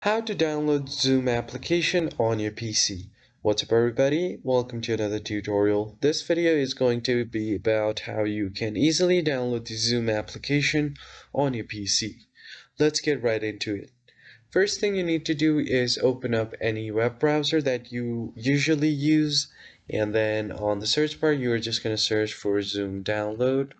How to download Zoom application on your PC. What's up everybody, welcome to another tutorial. This video is going to be about how you can easily download the Zoom application on your PC. Let's get right into it. First thing you need to do is open up any web browser that you usually use, and then on the search bar you are just going to search for Zoom download.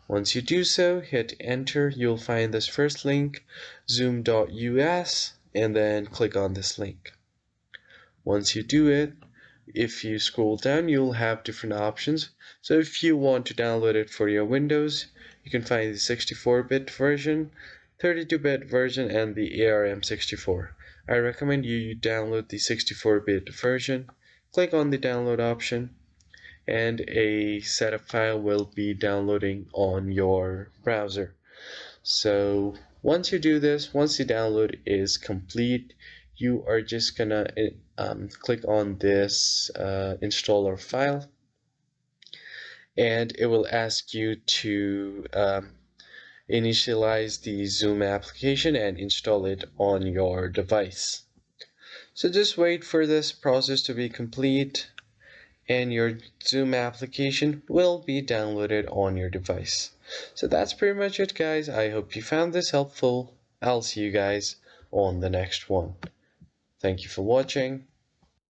Once you do so, hit enter. You'll find this first link, zoom.us, and then click on this link. Once you do it, if you scroll down, you'll have different options. So if you want to download it for your Windows, you can find the 64-bit version, 32-bit version, and the ARM64. I recommend you download the 64-bit version. Click on the download option, and a setup file will be downloading on your browser. So once you do this, once the download is complete, you are just gonna click on this installer file, and it will ask you to initialize the Zoom application and install it on your device. So just wait for this process to be complete, and your Zoom application will be downloaded on your device. So that's pretty much it, guys. I hope you found this helpful. I'll see you guys on the next one. Thank you for watching.